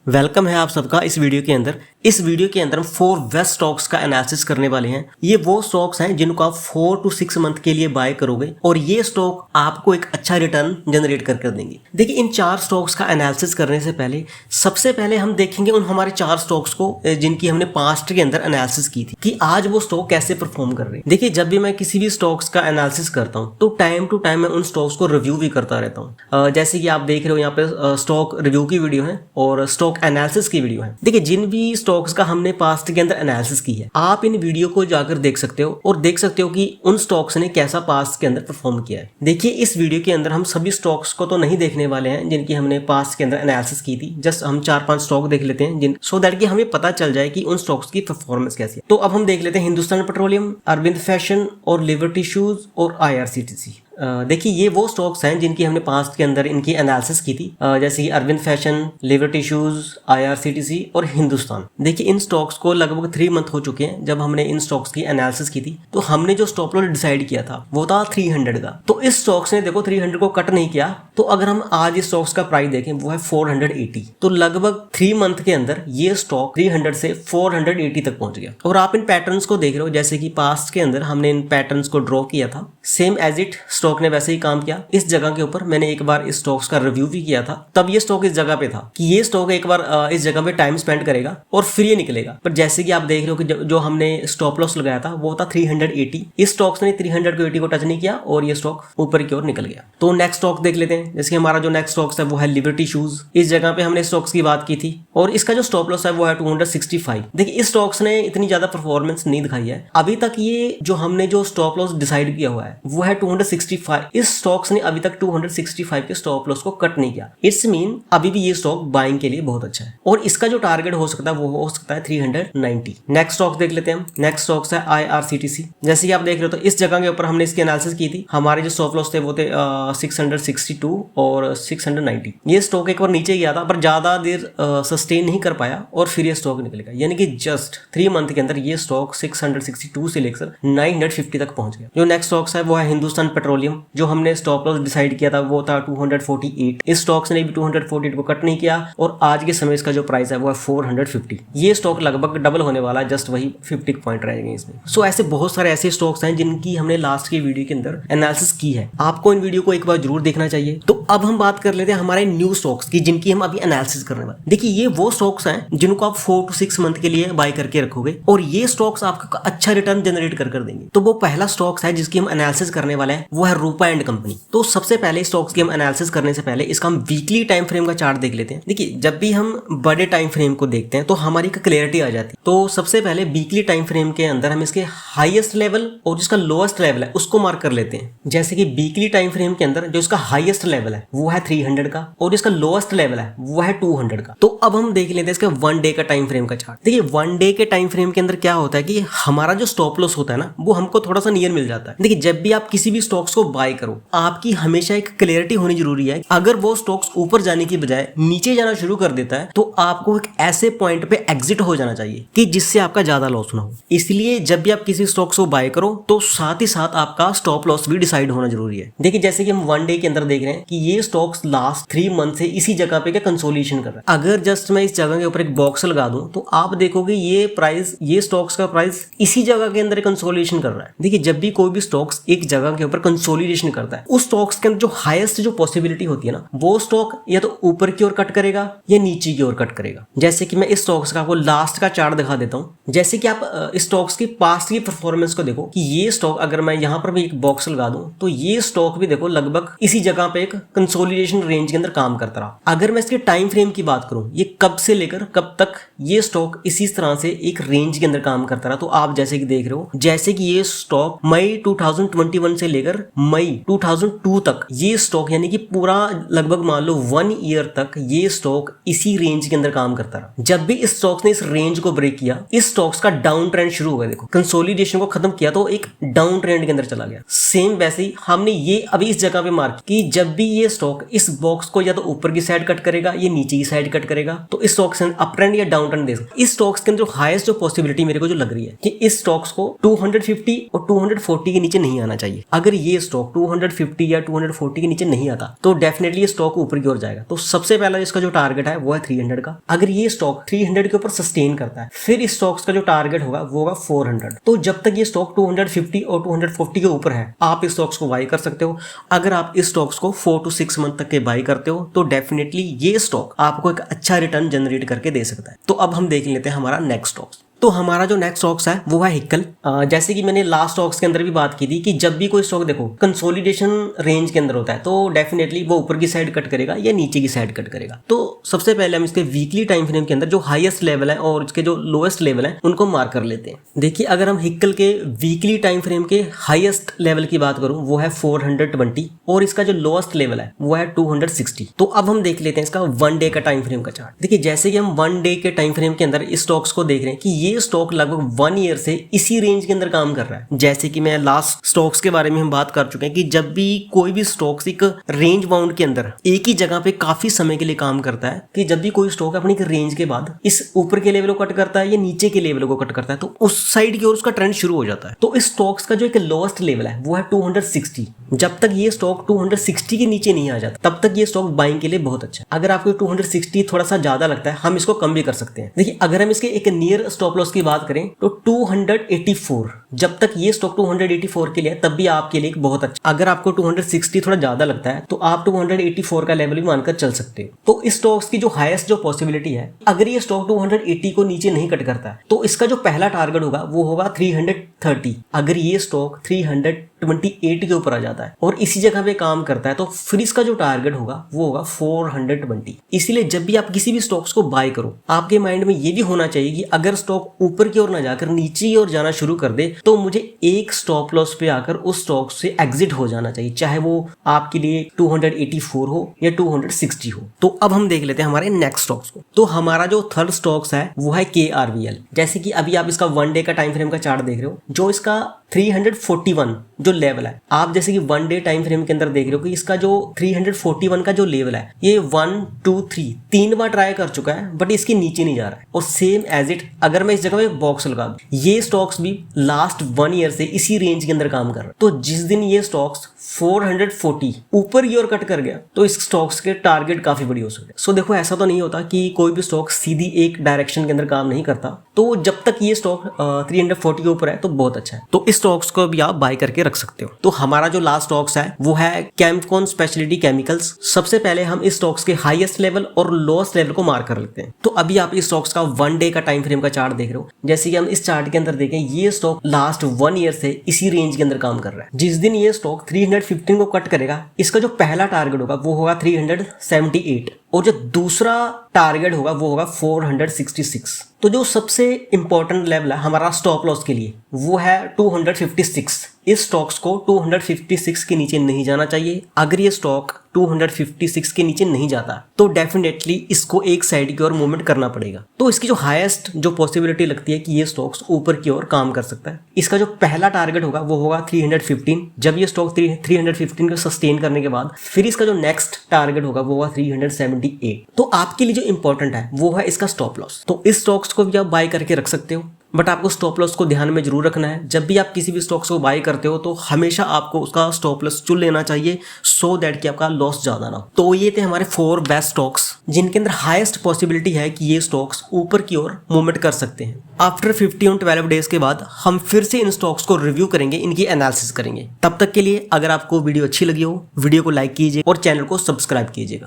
Welcome है आप सबका इस वीडियो के अंदर। इस वीडियो के अंदर हम 4 बेस्ट स्टॉक्स का एनालिसिस करने वाले हैं। ये वो स्टॉक्स हैं जिनको आप 4 to 6 मंथ के लिए बाय करोगे और ये स्टॉक आपको एक अच्छा रिटर्न जनरेट कर देंगे। देखिए, इन 4 स्टॉक्स का एनालिसिस करने से पहले सबसे पहले हम देखेंगे उन हमारे 4 स्टॉक्स को जिनकी हमने पास्ट के अंदर एनालिसिस की थी कि आज वो स्टॉक कैसे परफॉर्म कर रहे हैं। देखिए, जब भी मैं किसी भी स्टॉक्स का एनालिसिस करता हूँ तो टाइम टू टाइम मैं उन स्टॉक्स को रिव्यू भी करता रहता हूँ। जैसे कि आप देख रहे हो यहाँ पे स्टॉक रिव्यू की वीडियो है और स्टॉक एनालिसिस की वीडियो है। देखिए, जिन भी स्टॉक्स का हमने पास्ट के अंदर एनालिसिस की है आप इन वीडियो को जाकर देख सकते हो और देख सकते हो कि उन स्टॉक्स ने कैसा पास्ट के अंदर परफॉर्म किया है। देखिए, इस वीडियो के अंदर हम सभी स्टॉक्स को तो नहीं देखने वाले हैं जिनकी हमने पास्ट के अंदर एनालिसिस की थी। जस्ट हम 4-5 स्टॉक देख लेते हैं सो दैट कि हमें पता चल जाए कि उन स्टॉक्स की परफॉर्मेंस कैसी है। तो अब हम देख लेते हैं हिंदुस्तान पेट्रोलियम, अरविंद फैशन और लिबर्टी शूज और IRCTC। देखिए, ये वो स्टॉक्स हैं जिनकी हमने पास्ट के अंदर इनकी एनालिसिस की थी, जैसे कि Arvind fashion, liberty shoes, IRCTC और हिंदुस्तान। देखिए, इन स्टॉक्स को लगभग 3 मंथ हो चुके हैं जब हमने इन स्टॉक्स की एनालिसिस की थी। तो हमने जो स्टॉप लॉस डिसाइड किया था वो था 300 का। तो इस स्टॉक्स ने देखो 300 को कट नहीं किया। तो अगर हम आज इस स्टॉक्स का प्राइस देखें वो है 480। तो लगभग 3 मंथ के अंदर ये स्टॉक 300 से 480 तक पहुंच गया। और आप इन पैटर्न्स को देख रहे हो, जैसे कि पास्ट के अंदर हमने इन पैटर्न्स को ड्रॉ किया था, सेम एज इट स्टॉक ने वैसे ही काम किया। इस जगह के ऊपर मैंने एक बार इस स्टॉक्स का रिव्यू भी किया था, तब ये स्टॉक इस जगह पे था कि ये स्टॉक एक बार इस जगह पे टाइम स्पेंड करेगा और फिर ये निकलेगा। पर जैसे कि आप देख रहे हो कि जो हमने स्टॉप लॉस लगाया था वो था 380। इस स्टॉक्स ने 380 को टच नहीं किया और ये स्टॉक ऊपर की ओर निकल गया। तो नेक्स्ट स्टॉक देख लेते हैं। जैसे हमारा जो नेक्स्ट स्टॉक्स है वो है लिबर्टी शूज। इस जगह पे हमने स्टॉक्स की बात की थी और इसका जो स्टॉप लॉस है वो है 265। देखिए, इस स्टॉक्स ने इतनी ज्यादा परफॉर्मेंस नहीं दिखाई है अभी तक। ये जो हमने जो स्टॉप लॉस डिसाइड किया हुआ है वो है 265। इस स्टॉक्स ने अभी तक 265 के स्टॉप लॉस को कट नहीं किया। इट्स मीन अभी भी ये स्टॉक बाइंग के लिए बहुत अच्छा है और इसका जो टारगेट हो सकता है वो हो सकता है 390। नेक्स्ट स्टॉक देख लेते हैं हम। नेक्स्ट स्टॉक्स है IRCTC। जैसे कि आप देख रहे हो तो इस जगह के ऊपर हमने इसकी एनालिसिस की थी। हमारे जो स्टॉप लॉस थे वो थे 662 और 690। ये स्टॉक एक बार नीचे गया था पर ज्यादा देर सस्टेन नहीं कर पाया और फिर ये स्टॉक निकलेगा। यानी कि जस्ट 3 मंथ के अंदर ये स्टॉक 662 से लेकर 950 तक पहुंच गया। जो नेक्स्ट स्टॉक्स है वो है हिंदुस्तान पेट्रोलियम। जो हमने स्टॉप लॉस डिसाइड किया था वो था 248। इस स्टॉक्स ने भी 248 को कट नहीं किया और आज के समय इसका जो प्राइस है वो है 450। ये स्टॉक लगभग डबल होने वाला है, जस्ट वही 50 पॉइंट रहेंगे इसमें। सो ऐसे बहुत सारे ऐसे स्टॉक्स हैं जिनकी हमने लास्ट की वीडियो के अंदर एनालिसिस की है। आपको इन वीडियो को एक बार जरूर देखना चाहिए। तो अब हम बात कर लेते हैं हमारे न्यू स्टॉक्स की जिनकी हम अभी एनालिसिस करने वाले। देखिए, ये वो स्टॉक्स हैं जिनको आप 4 to 6 मंथ के लिए बाय करके रखोगे और ये स्टॉक्स आपको अच्छा रिटर्न जनरेट कर देंगे। तो वो पहला स्टॉक्स है जिसकी हम एनालिसिस करने वाले हैं वो है रूपा एंड कंपनी। तो सबसे पहले स्टॉक्स की हम एनालिसिस करने से पहले इसका हम वीकली टाइम फ्रेम का चार्ट देख लेते हैं। देखिए, जब भी हम बड़े टाइम फ्रेम को देखते हैं तो हमारी क्लैरिटी आ जाती है। तो सबसे पहले वीकली टाइम फ्रेम के अंदर हम इसके हाईएस्ट लेवल और जिसका लोएस्ट लेवल है उसको मार्क कर लेते हैं। जैसे कि वीकली टाइम फ्रेम के अंदर जो इसका हाईएस्ट लेवल है वो है 300 का और इसका लोएस्ट लेवल है वो है 200 का। तो अब हम देख लेते हैं इसका 1 डे का टाइम फ्रेम का चार्ट। देखिए, 1 डे के टाइम फ्रेम के अंदर क्या होता है कि हमारा जो स्टॉप लॉस होता है ना वो हमको थोड़ा सा नियर मिल जाता है। देखिए, जब भी आप किसी भी स्टॉक्स को बाय करो आपकी हमेशा एक क्लैरिटी होनी जरूरी है। अगर वो स्टॉक्स ऊपर जाने की बजाय नीचे जाना शुरू कर देता है तो आपको एक ऐसे पॉइंट पे एग्जिट हो जाना चाहिए कि जिससे आपका ज्यादा लॉस ना हो। इसलिए जब भी आप किसी स्टॉक्स को बाय करो तो साथ ही साथ आपका स्टॉप लॉस भी डिसाइड होना जरूरी है। देखिए, जैसे कि हम 1 डे के अंदर देख रहे हैं कि ये स्टॉक्स लास्ट 3 मंथ से इसी जगह पे क्या कंसोलिडेशन कर रहा है। अगर जस्ट मैं इस जगह के ऊपर एक बॉक्स लगा दूं तो आप देखोगे ये स्टॉक्स का प्राइस इसी जगह के अंदर कंसोलिडेशन कर रहा है। देखिए, जब भी कोई भी स्टॉक्स एक जगह के ऊपर कंसोलिडेशन करता है उस स्टॉक्स के अंदर जो हाईएस्ट जो पॉसिबिलिटी होती है ना वो स्टॉक या तो ऊपर की ओर कट करेगा या नीचे की ओर कट करेगा। जैसे कि मैं इस स्टॉक्स का आपको लास्ट का चार्ट दिखा देता हूं। जैसे कि आप इस स्टॉक्स की पास्ट की परफॉर्मेंस को देखो कि ये स्टॉक अगर मैं यहां पर भी एक बॉक्स लगा दूं तो ये स्टॉक भी देखो लगभग इसी जगह पे एक कंसोलिडेशन रेंज के अंदर काम करता रहा। अगर मैं इसके टाइम फ्रेम की बात करूं ये कब से लेकर कब तक ये स्टॉक इसी तरह से एक रेंज के अंदर काम करता रहा। तो आप जैसे कि देख रहे हो जैसे कि ये स्टॉक मई 2021 से लेकर मई 2002 तक ये स्टॉक यानी कि पूरा लगभग मान लो 1 ईयर तक ये स्टॉक इसी रेंज के अंदर काम करता रहा। जब भी इस स्टॉक्स ने इस रेंज को ब्रेक किया इस स्टॉक्स का डाउन ट्रेंड शुरू हो गया। देखो, कंसोलिडेशन को खत्म किया तो एक डाउन ट्रेंड के अंदर चला गया। सेम वैसे ही हमने ये अभी इस जगह पे मार्क कि जब भी ये स्टॉक इस बॉक्स को या तो ऊपर की साइड कट करेगा या नीचे की साइड कट करेगा तो इस स्टॉक से अप ट्रेंड या डाउन ट्रेंड दे सकता। इस स्टॉक्स के अंदर जो हाईएस्ट जो पॉसिबिलिटी मेरे को जो लग रही है कि इस स्टॉक्स को 250 और 240 के नीचे नहीं आना चाहिए। अगर ये स्टॉक 250 या 240 के नीचे नहीं आता तो डेफिनेटली ये स्टॉक ऊपर की ओर जाएगा। तो सबसे पहला इसका जो टारगेट है वो है 300 का। अगर ये स्टॉक 300 के ऊपर सस्टेन करता है फिर इस स्टॉक्स का जो टारगेट होगा वो होगा 400। तो जब तक ये स्टॉक 250 और 240 के ऊपर है आप इस स्टॉक्स को बाई कर सकते हो। अगर आप इस स्टॉक्स को 4 to 6 मंथ तक के बाई करते हो तो डेफिनेटली ये स्टॉक आपको एक अच्छा रिटर्न जनरेट करके दे सकता है। तो अब हम देख लेते हैं हमारा नेक्स्ट स्टॉक। तो हमारा जो नेक्स्ट स्टॉक्स है वो है हिक्कल। जैसे कि मैंने लास्ट स्टॉक्स के अंदर भी बात की थी कि जब भी कोई स्टॉक देखो कंसोलिडेशन रेंज के अंदर होता है तो डेफिनेटली वो ऊपर की साइड कट करेगा या नीचे की साइड कट करेगा। तो सबसे पहले हम इसके वीकली टाइम फ्रेम के अंदर जो हाईएस्ट लेवल है और इसके जो लोएस्ट लेवल है उनको मार्क कर लेते हैं। देखिए अगर हम हिक्कल के वीकली टाइम फ्रेम के हाईएस्ट लेवल की बात करूं वो है 420 और इसका जो लोएस्ट लेवल है वो है 260। तो अब हम देख लेते हैं इसका 1 डे का टाइम फ्रेम का चार्ट। देखिए जैसे कि हम 1 डे के टाइम फ्रेम के अंदर इस स्टॉक्स को देख रहे हैं कि ये स्टॉक लगभग 1 ईयर से इसी रेंज के अंदर काम कर रहा है। जैसे कि मैं लास्ट स्टॉक्स के बारे में हम बात कर चुके हैं कि जब भी कोई भी स्टॉक्स एक रेंज बाउंड के अंदर एक ही जगह पे काफी समय के लिए काम करता है कि जब भी कोई स्टॉक अपनी रेंज के बाद इस ऊपर के लेवल को कट करता है या नीचे के लेवल को कट करता है तो उस साइड की ओर उसका ट्रेंड शुरू हो जाता है। तो इस स्टॉक्स का जो एक लोएस्ट लेवल है वो है 260। जब तक ये स्टॉक 260 के नीचे नहीं आ जाता तब तक ये स्टॉक बाइंग के लिए बहुत अच्छा है। अगर आपको 260 थोड़ा सा ज्यादा लगता है हम इसको कम भी कर सकते हैं। देखिए अगर हम इसके एक नियर स्टॉप लॉस की बात करें तो 284, जब तक ये स्टॉक 284 के लिए तब भी आपके लिए बहुत अच्छा। अगर आपको 260 थोड़ा ज्यादा लगता है तो आप 284 का लेवल भी मानकर चल सकते हो। तो इस स्टॉक्स की जो हाईएस्ट जो पॉसिबिलिटी है अगर ये स्टॉक 280 को नीचे नहीं कट करता है तो इसका जो पहला टारगेट होगा वो होगा 330। अगर ये स्टॉक 328 के ऊपर आ जाता है और इसी जगह पे काम करता है तो फिर इसका जो टारगेट होगा वो होगा 420। इसीलिए जब भी आप किसी भी स्टॉक्स को बाय करो आपके माइंड में ये भी होना चाहिए कि अगर स्टॉक ऊपर की ओर ना जाकर नीचे की ओर जाना शुरू कर दे तो मुझे एक स्टॉप लॉस पे आकर उस स्टॉक से एग्जिट हो जाना चाहिए, चाहे वो आपके लिए 284 हो या 260 हो। तो अब हम देख लेते हैं हमारे नेक्स्ट स्टॉक्स को। तो हमारा जो थर्ड स्टॉक्स है वो है KRVL। जैसे कि अभी आप इसका 1 डे का टाइम फ्रेम का चार्ट देख रहे हो, जो इसका 341 जो लेवल है, आप जैसे कि 1 डे टाइम फ्रेम के अंदर देख रहे हो कि इसका जो 341 का जो लेवल है ये 1 2 3 3 बार ट्राई कर चुका है बट इसके नीचे नहीं जा रहा है। और सेम एज इट अगर मैं इस जगह पे बॉक्स लगा दूं, ये स्टॉक्स भी लास्ट 1 ईयर से इसी रेंज के अंदर काम कर रहा है। तो जिस दिन ये स्टॉक्स 440 ऊपर की ओर कट कर गया तो इस स्टॉक्स के टारगेट काफी बड़ी हो सकते हैं। सो देखो ऐसा तो नहीं होता कि कोई भी स्टॉक सीधी एक डायरेक्शन के अंदर काम नहीं करता। तो जब तक ये स्टॉक 340 के ऊपर है तो बहुत अच्छा है, तो इस स्टॉक्स को भी आप बाय करके रख सकते हो। तो हमारा जो लास्ट स्टॉक्स है वो है कैम्पकॉन स्पेशलिटी केमिकल्स। सबसे पहले हम इस स्टॉक्स के हाईएस्ट लेवल और लोएस्ट लेवल को मार्क कर लेते हैं। तो अभी आप इस स्टॉक्स का 1 डे का टाइम फ्रेम का चार्ट देख रहे हो। जैसे कि हम इस चार्ट के अंदर देखें ये स्टॉक लास्ट 1 ईयर से इसी रेंज के अंदर काम कर रहा है। जिस दिन ये स्टॉक 315 को कट करेगा इसका जो पहला टारगेट होगा वो होगा 378 और जो दूसरा टारगेट होगा वो होगा 466। तो जो सबसे इंपॉर्टेंट लेवल है हमारा स्टॉप लॉस के लिए वो है 256। इस स्टॉक्स को 256 के नीचे नहीं जाना चाहिए। अगर ये स्टॉक 256 के नीचे नहीं जाता तो डेफिनेटली इसको एक साइड की ओर मूवमेंट करना पड़ेगा। तो इसकी जो हाईएस्ट जो पॉसिबिलिटी लगती है कि ये स्टॉक्स ऊपर की ओर काम कर सकता है। इसका जो पहला टारगेट होगा वो होगा 315। जब ये स्टॉक 315 को सस्टेन करने के बाद फिर इसका जो नेक्स्ट टारगेट होगा वो होगा 378। तो आपके लिए जो इंपॉर्टेंट है वो है इसका स्टॉप लॉस। तो इस स्टॉक्स को भी आप बाय करके रख सकते हो, बट आपको स्टॉप लॉस को ध्यान में जरूर रखना है। जब भी आप किसी भी स्टॉक्स को बाय करते हो तो हमेशा आपको उसका स्टॉप लॉस चुन लेना चाहिए सो दैट कि आपका लॉस ज्यादा ना हो। तो ये थे हमारे 4 बेस्ट स्टॉक्स जिनके अंदर हाईएस्ट पॉसिबिलिटी है कि ये स्टॉक्स ऊपर की ओर मूवमेंट कर सकते हैं। आफ्टर 50 और 12 डेज के बाद हम फिर से इन स्टॉक्स को रिव्यू करेंगे, इनकी एनालिसिस करेंगे। तब तक के लिए अगर आपको वीडियो अच्छी लगी हो वीडियो को लाइक कीजिए और चैनल को सब्सक्राइब कीजिएगा।